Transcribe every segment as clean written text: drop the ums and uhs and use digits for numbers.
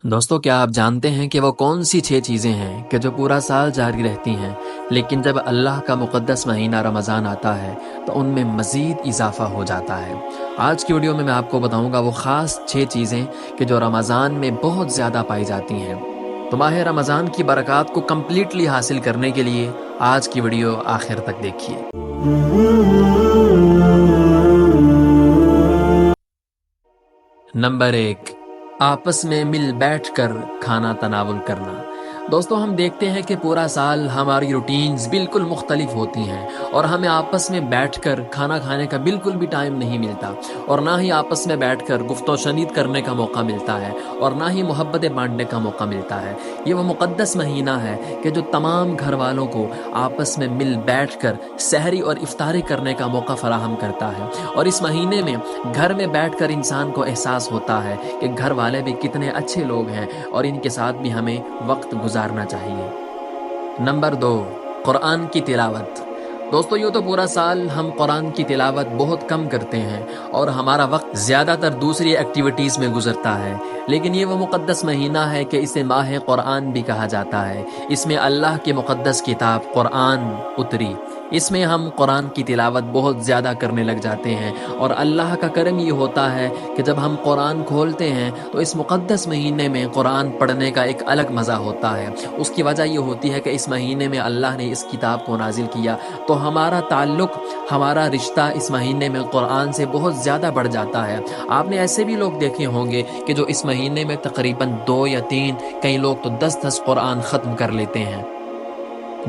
दोस्तों, क्या आप जानते हैं कि वो कौन सी 6 चीज़ें हैं कि जो पूरा साल जारी रहती हैं, लेकिन जब अल्लाह का मुक़द्दस महीना रमज़ान आता है तो उनमें मज़ीद इजाफ़ा हो जाता है। आज की वीडियो में मैं आपको बताऊंगा वो ख़ास 6 चीज़ें कि जो रमज़ान में बहुत ज़्यादा पाई जाती हैं। तो माह रमज़ान की बरक़ात को कम्प्लीटली हासिल करने के लिए आज की वीडियो आखिर तक देखिए। नंबर 1, आपस में मिल बैठ कर खाना तनावुल करना। दोस्तों, हम देखते हैं कि पूरा साल हमारी रूटीन्स बिल्कुल मुख्तलिफ होती हैं और हमें आपस में बैठकर खाना खाने का बिल्कुल भी टाइम नहीं मिलता और ना ही आपस में बैठकर गुफ्तो शनीद करने का मौका मिलता है और ना ही मोहब्बतें बांटने का मौका मिलता है। ये वो मुक़द्दस महीना है कि जो तमाम घर वालों को आपस में मिल बैठकर सहरी और इफ्तारी करने का मौका फराहम करता है। और इस महीने में घर में बैठकर इंसान को एहसास होता है कि घर वाले भी कितने अच्छे लोग हैं और इनके साथ भी हमें वक्त गुजारना चाहिए। नंबर 2, कुरान की तिलावत। दोस्तों, यूँ तो पूरा साल हम कुरान की तिलावत बहुत कम करते हैं और हमारा वक्त ज़्यादातर दूसरी एक्टिविटीज़ में गुजरता है, लेकिन ये वो मुक़द्दस महीना है कि इसे माह कुरान भी कहा जाता है। इसमें अल्लाह की मुक़द्दस किताब कुरान उतरी। इसमें हम कुरान की तिलावत बहुत ज़्यादा करने लग जाते हैं और अल्लाह का करम ये होता है कि जब हम कुरान खोलते हैं तो इस मुक़द्दस महीने में कुरान पढ़ने का एक अलग मज़ा होता है। उसकी वजह ये होती है कि इस महीने में अल्लाह ने इस किताब को नाजिल किया, तो हमारा ताल्लुक़, हमारा रिश्ता इस महीने में कुरान से बहुत ज़्यादा बढ़ जाता है। आपने ऐसे भी लोग देखे होंगे कि जो इस महीने में तकरीबन 2 या 3, कई लोग तो 10-10 कुरान ख़त्म कर लेते हैं।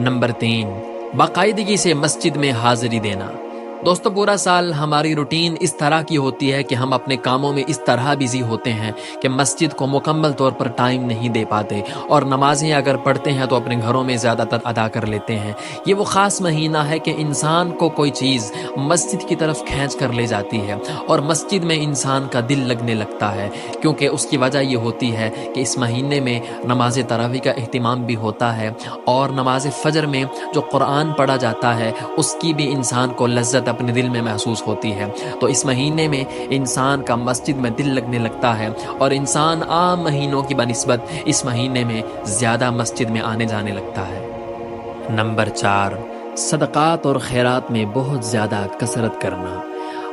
नंबर 3, बाकायदगी से मस्जिद में हाज़िरी देना। दोस्तों, पूरा साल हमारी रूटीन इस तरह की होती है कि हम अपने कामों में इस तरह बिजी होते हैं कि मस्जिद को मुकम्मल तौर पर टाइम नहीं दे पाते और नमाज़ें अगर पढ़ते हैं तो अपने घरों में ज़्यादातर अदा कर लेते हैं। ये वो ख़ास महीना है कि इंसान को कोई चीज़ मस्जिद की तरफ खींच कर ले जाती है और मस्जिद में इंसान का दिल लगने लगता है, क्योंकि उसकी वजह ये होती है कि इस महीने में नमाज तरावी का अहतमाम भी होता है और नमाज फ़जर में जो कुरान पढ़ा जाता है उसकी भी इंसान को लज्जत अपने दिल में महसूस होती है। तो इस महीने में इंसान का मस्जिद में दिल लगने लगता है और इंसान आम महीनों की बनिस्बत इस महीने में ज़्यादा मस्जिद में आने जाने लगता है। नंबर 4, सदक़ात और खैरात में बहुत ज़्यादा कसरत करना।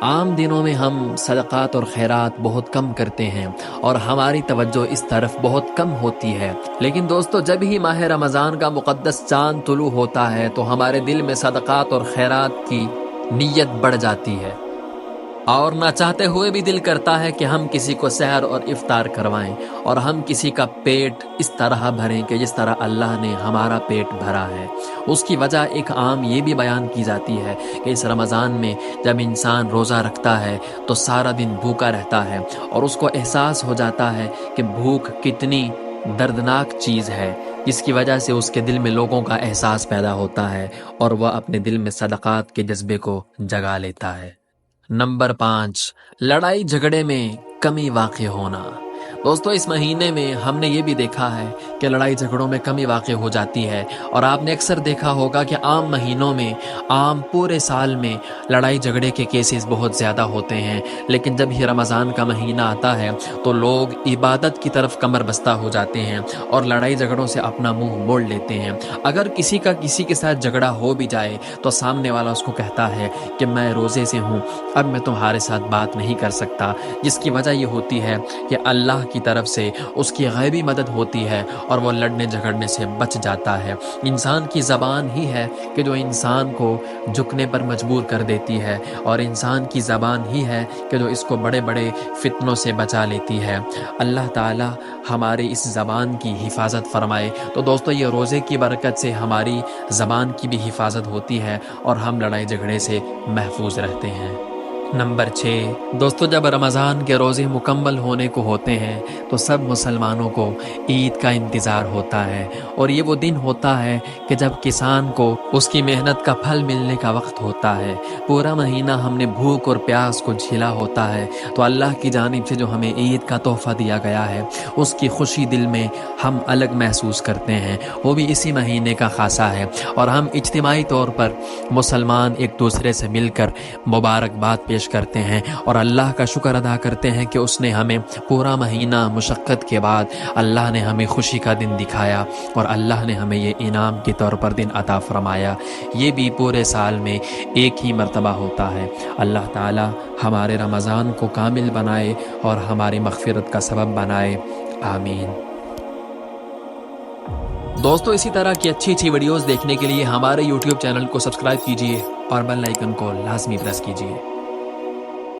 आम दिनों में हम सदक़ात और खैरात बहुत कम करते हैं और हमारी तवज्जो इस तरफ बहुत कम होती है, लेकिन दोस्तों, जब ही माह रमज़ान का मुक़द्दस चाँद तुलू होता है तो हमारे दिल में सदक़ात और खैरात की नीयत बढ़ जाती है और ना चाहते हुए भी दिल करता है कि हम किसी को सहर और इफ्तार करवाएं और हम किसी का पेट इस तरह भरें कि जिस तरह अल्लाह ने हमारा पेट भरा है। उसकी वजह एक आम ये भी बयान की जाती है कि इस रमज़ान में जब इंसान रोज़ा रखता है तो सारा दिन भूखा रहता है और उसको एहसास हो जाता है कि भूख कितनी दर्दनाक चीज़ है, जिसकी वजह से उसके दिल में लोगों का एहसास पैदा होता है और वह अपने दिल में सदक़ात के जज्बे को जगा लेता है। नंबर 5, लड़ाई झगड़े में कमी वाक़ई होना। दोस्तों, इस महीने में हमने ये भी देखा है कि लड़ाई झगड़ों में कमी वाक़ई हो जाती है और आपने अक्सर देखा होगा कि आम महीनों में, आम पूरे साल में लड़ाई झगड़े के केसेस बहुत ज़्यादा होते हैं, लेकिन जब ही रमज़ान का महीना आता है तो लोग इबादत की तरफ कमर बस्ता हो जाते हैं और लड़ाई झगड़ों से अपना मुंह मोड़ लेते हैं। अगर किसी का किसी के साथ झगड़ा हो भी जाए तो सामने वाला उसको कहता है कि मैं रोज़े से हूँ, अब मैं तुम्हारे साथ बात नहीं कर सकता, जिसकी वजह ये होती है कि अल्लाह की तरफ से उसकी गैबी मदद होती है और वो लड़ने झगड़ने से बच जाता है। इंसान की ज़बान ही है कि जो इंसान को झुकने पर मजबूर कर देती है और इंसान की ज़बान ही है कि जो इसको बड़े बड़े फितनों से बचा लेती है। अल्लाह ताला हमारी इस ज़बान की हिफाजत फरमाए। तो दोस्तों, ये रोज़े की बरकत से हमारी ज़बान की भी हिफाजत होती है और हम लड़ाई झगड़े से महफूज रहते हैं। नंबर 6, दोस्तों, जब रमज़ान के रोज़े मुकम्मल होने को होते हैं तो सब मुसलमानों को ईद का इंतज़ार होता है और ये वो दिन होता है कि जब किसान को उसकी मेहनत का फल मिलने का वक्त होता है। पूरा महीना हमने भूख और प्यास को झेला होता है, तो अल्लाह की जानिब से जो हमें ईद का तोहफ़ा दिया गया है उसकी खुशी दिल में हम अलग महसूस करते हैं। वो भी इसी महीने का खासा है और हम इज्तिमाई तौर पर मुसलमान एक दूसरे से मिलकर मुबारकबाद पेश پیش کرتے ہیں اور اللہ کا شکر ادا کرتے ہیں کہ اس نے ہمیں پورا مہینہ مشقت کے بعد اللہ نے ہمیں خوشی کا دن دکھایا اور اللہ نے ہمیں یہ انعام کے طور پر دن عطا فرمایا۔ یہ بھی پورے سال میں ایک ہی مرتبہ ہوتا ہے۔ اللہ تعالی ہمارے رمضان کو کامل بنائے اور ہماری مغفرت کا سبب بنائے، آمین۔ دوستو اسی طرح کی اچھی ویڈیوز دیکھنے کے لیے ہمارے یوٹیوب چینل کو سبسکرائب کیجئے اور بیل آئیکن کو لازمی پریس کیجئے۔